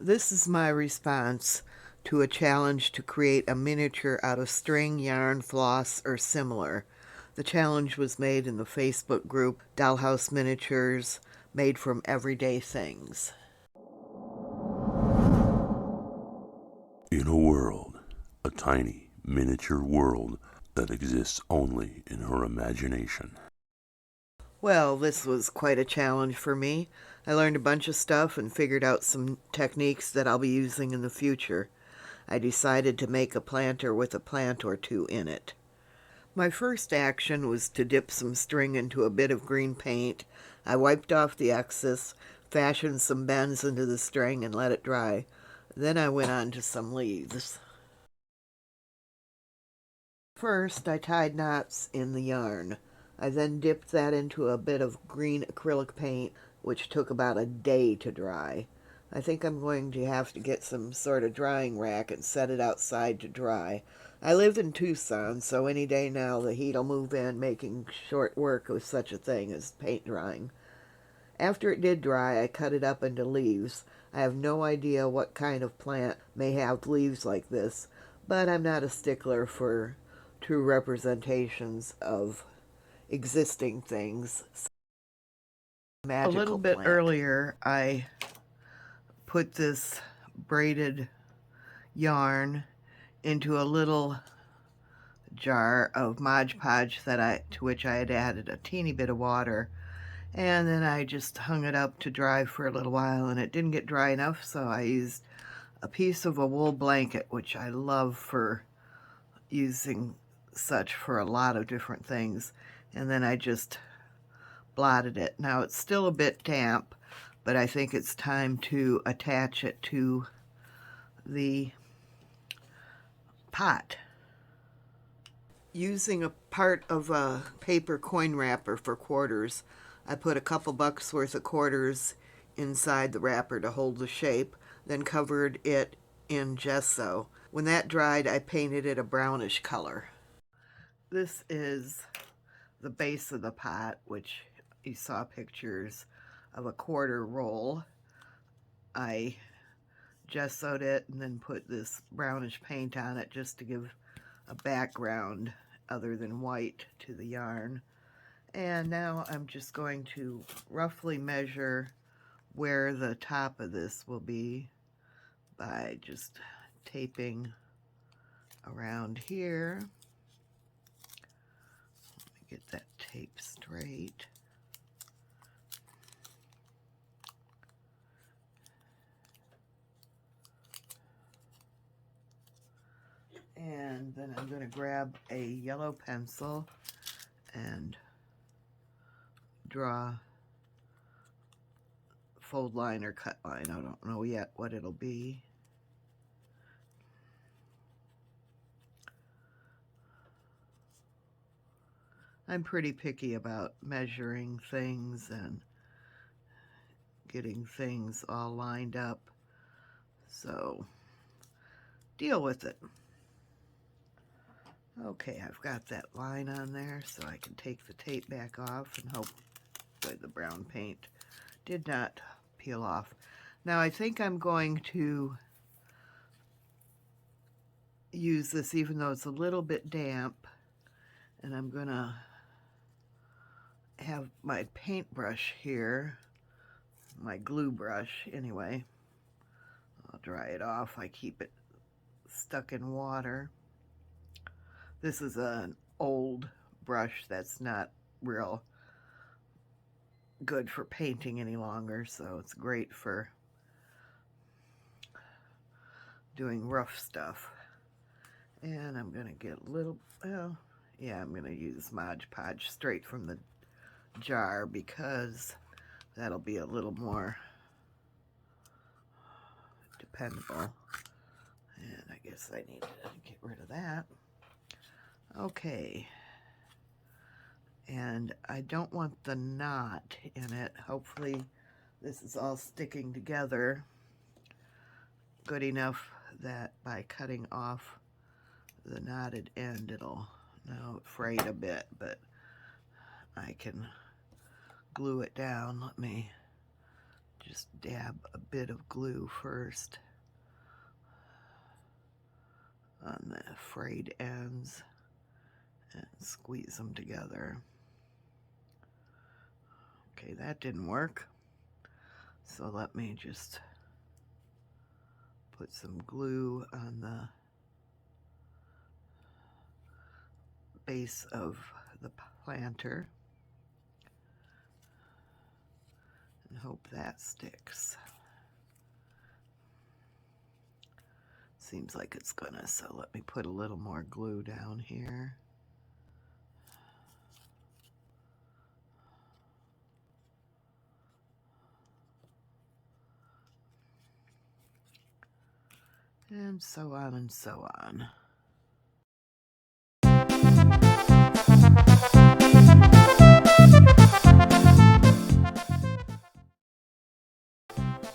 This is my response to a challenge to create a miniature out of string, yarn, floss, or similar. The challenge was made in the Facebook group Dollhouse Miniatures, made from everyday things. In a world, a tiny, miniature world that exists only in her imagination. Well, this was quite a challenge for me. I learned a bunch of stuff and figured out some techniques that I'll be using in the future. I decided to make a planter with a plant or two in it. My first action was to dip some string into a bit of green paint. I wiped off the excess, fashioned some bends into the string, and let it dry. Then I went on to some leaves. First, I tied knots in the yarn. I then dipped that into a bit of green acrylic paint, which took about a day to dry. I think I'm going to have to get some sort of drying rack and set it outside to dry. I live in Tucson, so any day now the heat'll move in, making short work of such a thing as paint drying. After it did dry, I cut it up into leaves. I have no idea what kind of plant may have leaves like this, but I'm not a stickler for true representations of existing things. A little bit earlier, I put this braided yarn into a little jar of Mod Podge to which I had added a teeny bit of water, and then I just hung it up to dry for a little while, and it didn't get dry enough, so I used a piece of a wool blanket, which I love for using such for a lot of different things, and then I just blotted it. Now it's still a bit damp, but I think it's time to attach it to the pot. Using a part of a paper coin wrapper for quarters, I put a couple bucks worth of quarters inside the wrapper to hold the shape, then covered it in gesso. When that dried, I painted it a brownish color. This is the base of the pot, which you saw pictures of a quarter roll. I gessoed it and then put this brownish paint on it just to give a background other than white to the yarn. And now I'm just going to roughly measure where the top of this will be by just taping around here. Let me get that tape straight. And then I'm going to grab a yellow pencil and draw fold line or cut line. I don't know yet what it'll be. I'm pretty picky about measuring things and getting things all lined up, so deal with it. Okay, I've got that line on there, so I can take the tape back off and hope that the brown paint did not peel off. Now I think I'm going to use this even though it's a little bit damp, and I'm gonna have my paintbrush here, my glue brush anyway. I'll dry it off. I keep it stuck in water. This is an old brush that's not real good for painting any longer, so it's great for doing rough stuff. And I'm gonna get a little, well, yeah, I'm gonna use Mod Podge straight from the jar because that'll be a little more dependable. And I guess I need to get rid of that. Okay. And I don't want the knot in it. Hopefully this is all sticking together good enough that by cutting off the knotted end it'll, now it frayed a bit, but I can glue it down. Let me Just dab a bit of glue first on the frayed ends and squeeze them together. Okay, that didn't work. So let me just put some glue on the base of the planter and hope that sticks. Seems like it's gonna, so let me put a little more glue down here. And so on and so on.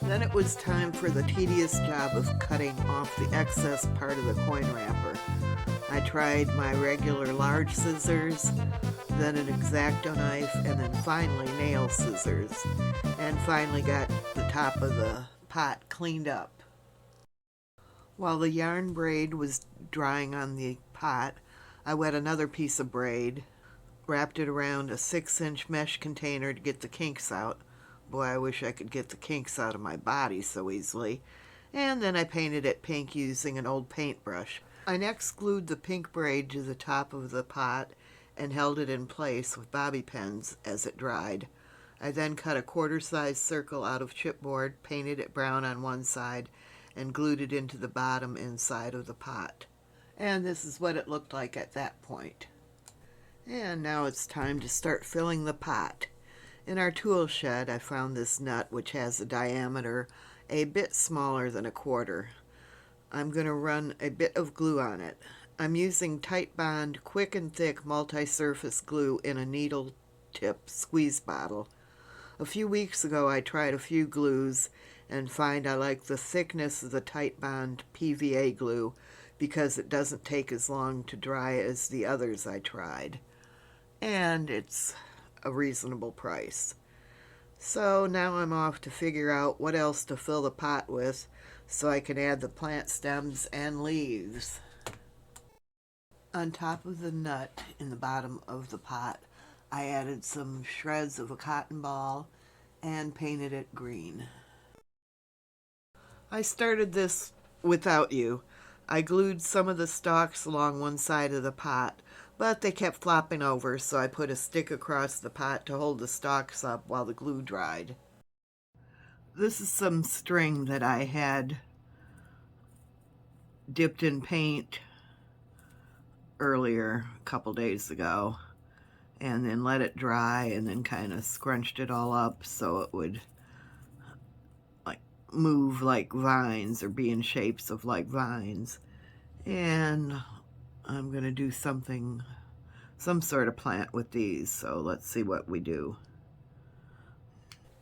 Then it was time for the tedious job of cutting off the excess part of the coin wrapper. I tried my regular large scissors, then an X-Acto knife, and then finally nail scissors, and finally got the top of the pot cleaned up. While the yarn braid was drying on the pot, I wet another piece of braid, wrapped it around a 6-inch mesh container to get the kinks out. Boy, I wish I could get the kinks out of my body so easily. And then I painted it pink using an old paintbrush. I next glued the pink braid to the top of the pot and held it in place with bobby pins as it dried. I then cut a quarter-size circle out of chipboard, painted it brown on one side, and glued it into the bottom inside of the pot. And this is what it looked like at that point. And now it's time to start filling the pot. In our tool shed, I found this nut which has a diameter a bit smaller than a quarter. I'm going to run a bit of glue on it. I'm using Tight Bond Quick and Thick Multi-Surface Glue in a needle tip squeeze bottle. A few weeks ago I tried a few glues and find I like the thickness of the Tight Bond PVA glue because it doesn't take as long to dry as the others I tried. And it's a reasonable price. So now I'm off to figure out what else to fill the pot with so I can add the plant stems and leaves. On top of the nut in the bottom of the pot, I added some shreds of a cotton ball and painted it green. I started this without you. I glued some of the stalks along one side of the pot, but they kept flopping over, so I put a stick across the pot to hold the stalks up while the glue dried. This is some string that I had dipped in paint earlier, a couple days ago, and then let it dry and then kind of scrunched it all up so it would move like vines or be in shapes of like vines. And I'm going to do some sort of plant with these, so let's see what we do.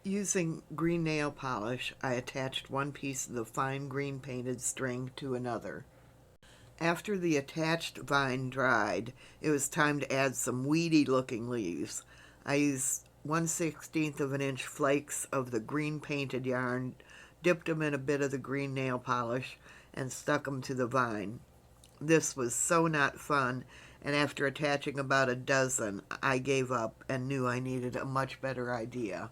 Using green nail polish, I attached one piece of the fine green painted string to another. After the attached vine dried, it was time to add some weedy looking leaves. I used 1/16 of an inch flakes of the green painted yarn, dipped them in a bit of the green nail polish, and stuck them to the vine. This was so not fun, and after attaching about a dozen, I gave up and knew I needed a much better idea.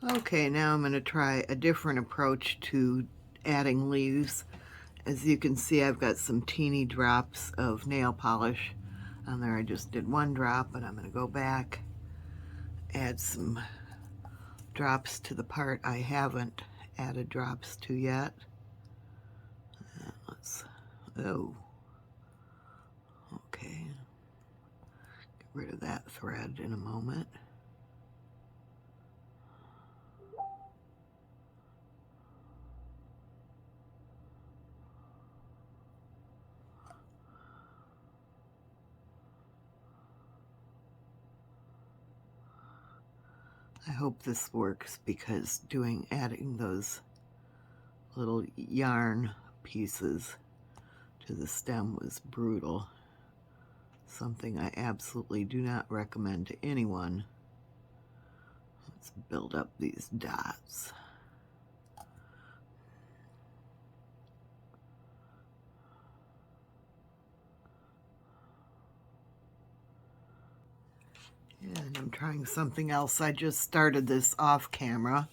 Okay, now I'm going to try a different approach to adding leaves. As you can see, I've got some teeny drops of nail polish on there. I just did one drop, and I'm going to go back, add some drops to the part I haven't added drops to yet. Oh, okay. Get rid of that thread in a moment. I hope this works because adding those little yarn pieces to the stem was brutal. Something I absolutely do not recommend to anyone. Let's build up these dots. And I'm trying something else. I just started this off camera,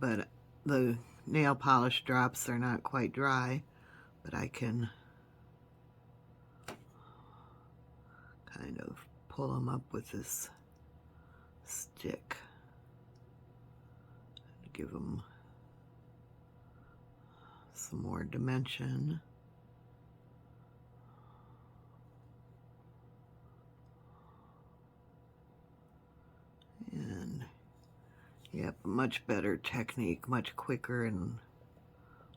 but the nail polish drops are not quite dry, but I can kind of pull them up with this stick to give them some more dimension. And yep, much better technique, much quicker and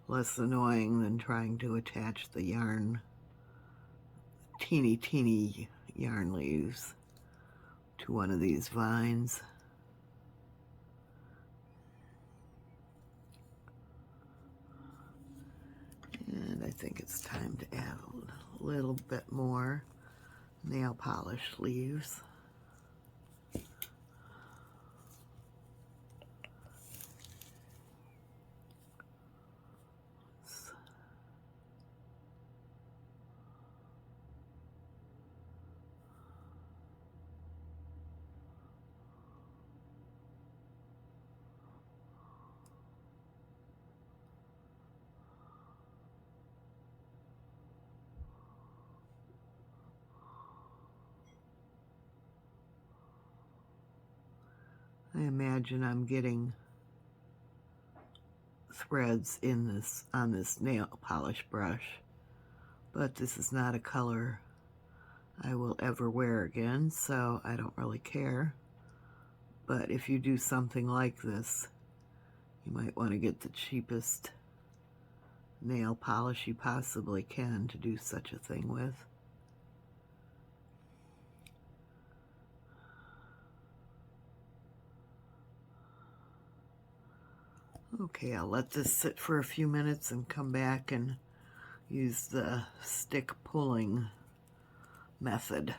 less annoying than trying to attach the yarn, teeny yarn leaves to one of these vines. And I think it's time to add a little bit more nail polish leaves. I imagine I'm getting threads in this on this nail polish brush, but this is not a color I will ever wear again, so I don't really care. But if you do something like this, you might want to get the cheapest nail polish you possibly can to do such a thing with. Okay, I'll let this sit for a few minutes and come back and use the stick pulling method.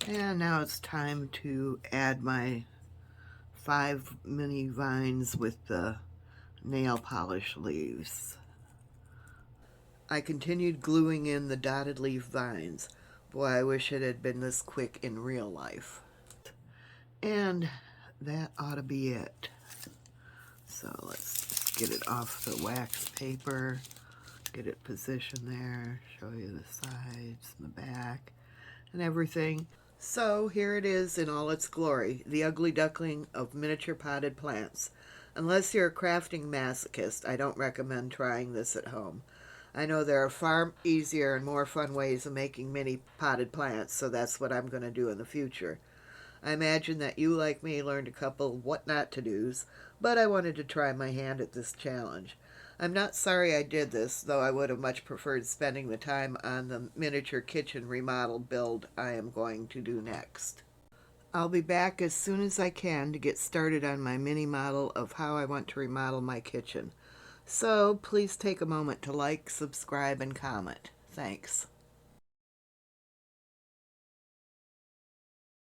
And now it's time to add my 5 mini vines with the nail polish leaves. I continued gluing in the dotted leaf vines. Boy, I wish it had been this quick in real life. And that ought to be it. So let's just get it off the wax paper, get it positioned there, show you the sides and the back and everything. So here it is in all its glory, the ugly duckling of miniature potted plants. Unless you're a crafting masochist, I don't recommend trying this at home. I know there are far easier and more fun ways of making mini potted plants, so that's what I'm going to do in the future. I imagine that you, like me, learned a couple what not to do's, but I wanted to try my hand at this challenge. I'm not sorry I did this, though I would have much preferred spending the time on the miniature kitchen remodel build I am going to do next. I'll be back as soon as I can to get started on my mini model of how I want to remodel my kitchen. So please take a moment to like, subscribe, and comment. Thanks.